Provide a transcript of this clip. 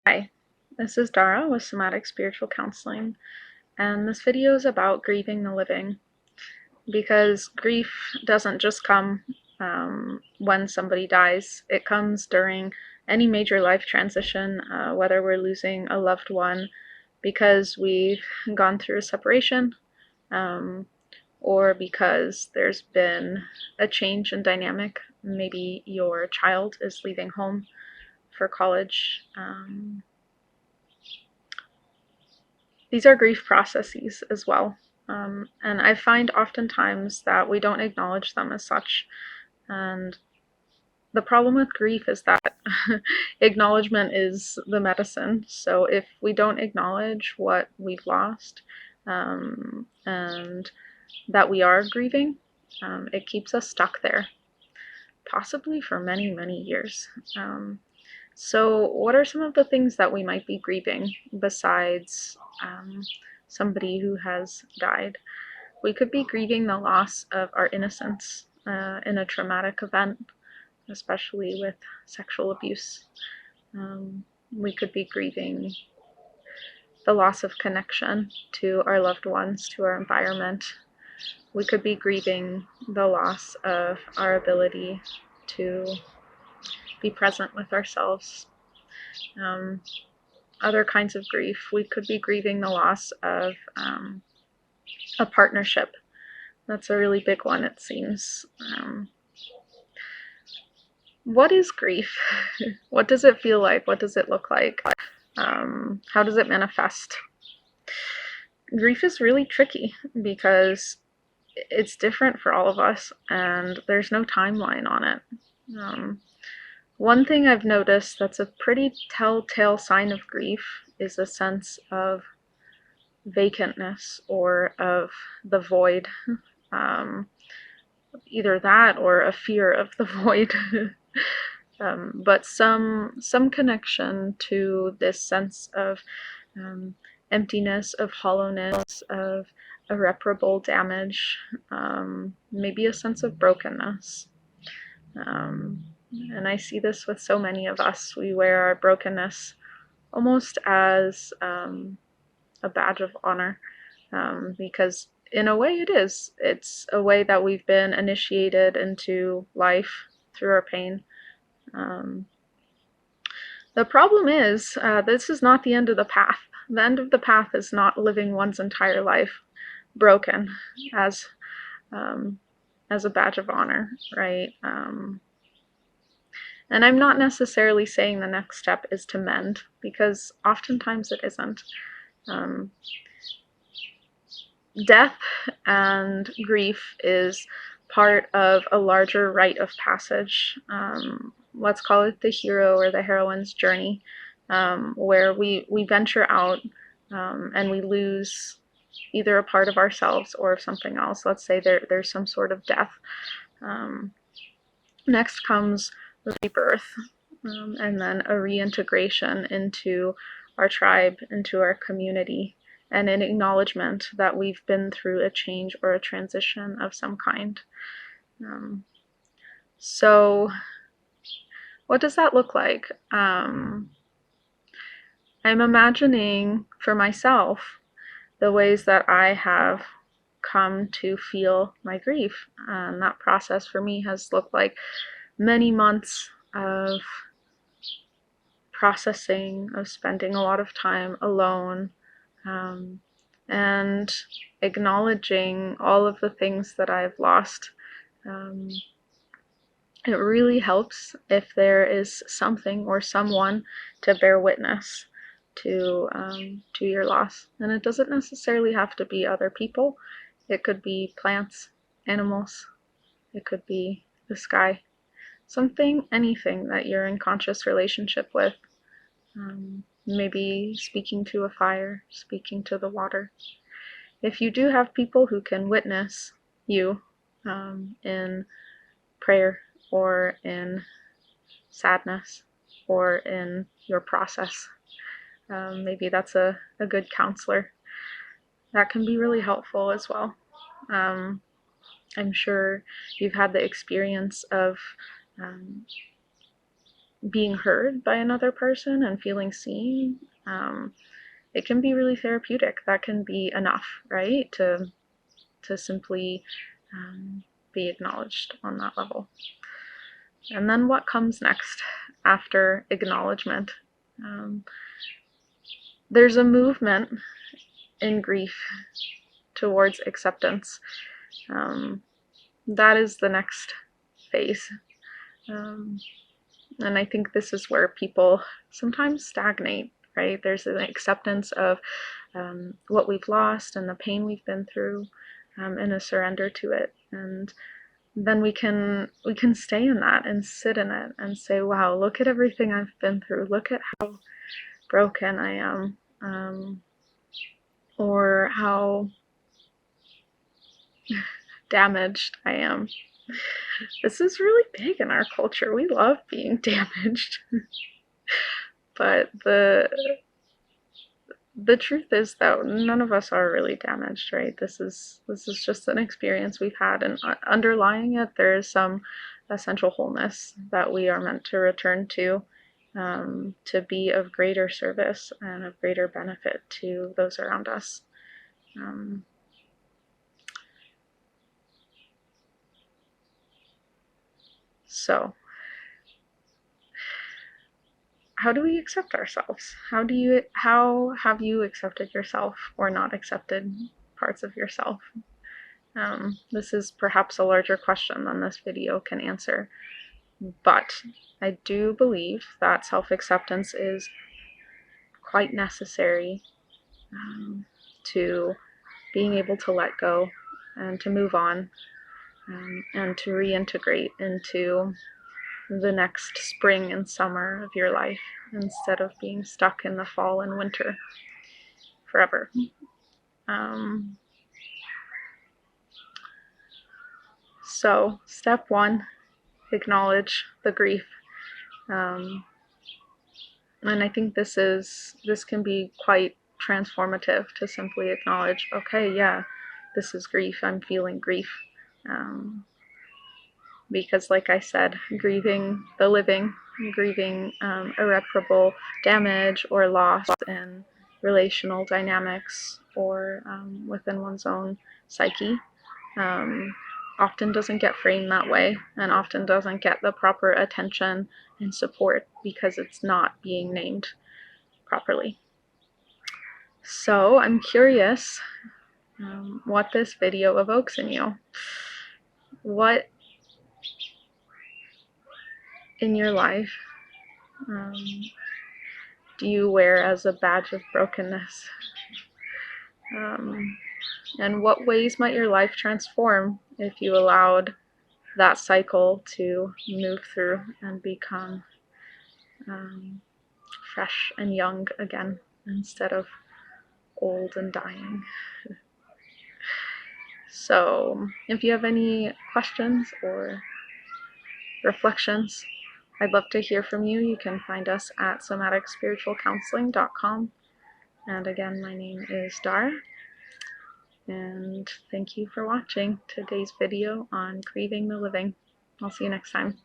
Hi, this is Dara with Somatic Spiritual Counseling, and this video is about grieving the living, because grief doesn't just come when somebody dies. It comes during any major life transition, whether we're losing a loved one because we've gone through a separation, um, or because there's been a change in dynamic. Maybe your child is leaving home for college. These are grief processes as well. And I find oftentimes that we don't acknowledge them as such. And the problem with grief is that acknowledgement is the medicine. So if we don't acknowledge what we've lost, and that we are grieving, it keeps us stuck there, possibly for many, many years. So what are some of the things that we might be grieving besides somebody who has died? We could be grieving the loss of our innocence in a traumatic event, especially with sexual abuse. We could be grieving the loss of connection to our loved ones, to our environment. We could be grieving the loss of our ability to be present with ourselves. Other kinds of grief. We could be grieving the loss of a partnership. That's a really big one, it seems. What is grief? What does it feel like? What does it look like? How does it manifest? Grief is really tricky because it's different for all of us, and there's no timeline on it. One thing I've noticed that's a pretty telltale sign of grief is a sense of vacantness or of the void. Either that or a fear of the void. But some connection to this sense of emptiness, of hollowness, of irreparable damage, maybe a sense of brokenness. And I see this with so many of us. We wear our brokenness almost as a badge of honor, because in a way it is. It's a way that we've been initiated into life through our pain. The problem is, this is not the end of the path. The end of the path is not living one's entire life broken as a badge of honor, right? And I'm not necessarily saying the next step is to mend, because oftentimes it isn't. Death and grief is part of a larger rite of passage. Let's call it the hero or the heroine's journey, where we venture out and we lose either a part of ourselves or something else. Let's say there's some sort of death. Next comes rebirth, and then a reintegration into our tribe, into our community, and an acknowledgement that we've been through a change or a transition of some kind. So what does that look like? I'm imagining for myself the ways that I have come to feel my grief. And that process for me has looked like many months of processing, of spending a lot of time alone, and acknowledging all of the things that I've lost. It really helps if there is something or someone to bear witness to your loss. And it doesn't necessarily have to be other people. It could be plants, animals, it could be the sky. Something, anything that you're in conscious relationship with. Maybe speaking to a fire, speaking to the water. If you do have people who can witness you in prayer or in sadness or in your process, maybe that's a good counselor. That can be really helpful as well. I'm sure you've had the experience of being heard by another person and feeling seen, it can be really therapeutic. That can be enough, right? To simply be acknowledged on that level. And then what comes next after acknowledgement? There's a movement in grief towards acceptance. That is the next phase. And I think this is where people sometimes stagnate, right? There's an acceptance of what we've lost and the pain we've been through, and a surrender to it. And then we can stay in that and sit in it and say, wow, look at everything I've been through. Look at how broken I am, or how damaged I am. This is really big in our culture. We love being damaged. But the truth is that none of us are really damaged, right? This is just an experience we've had, and underlying it, there is some essential wholeness that we are meant to return to be of greater service and of greater benefit to those around us. So, how do we accept ourselves? How have you accepted yourself or not accepted parts of yourself? This is perhaps a larger question than this video can answer, but I do believe that self-acceptance is quite necessary to being able to let go and to move on, and to reintegrate into the next spring and summer of your life instead of being stuck in the fall and winter forever. So step one, acknowledge the grief. And I think this can be quite transformative to simply acknowledge, okay, yeah, this is grief, I'm feeling grief. Because like I said, grieving the living, grieving irreparable damage or loss in relational dynamics or within one's own psyche, often doesn't get framed that way, and often doesn't get the proper attention and support because it's not being named properly. So I'm curious what this video evokes in you. What in your life do you wear as a badge of brokenness? And what ways might your life transform if you allowed that cycle to move through and become fresh and young again instead of old and dying? So if you have any questions or reflections, I'd love to hear from you. You can find us at somaticspiritualcounseling.com. And again, my name is Dara. And thank you for watching today's video on Grieving the Living. I'll see you next time.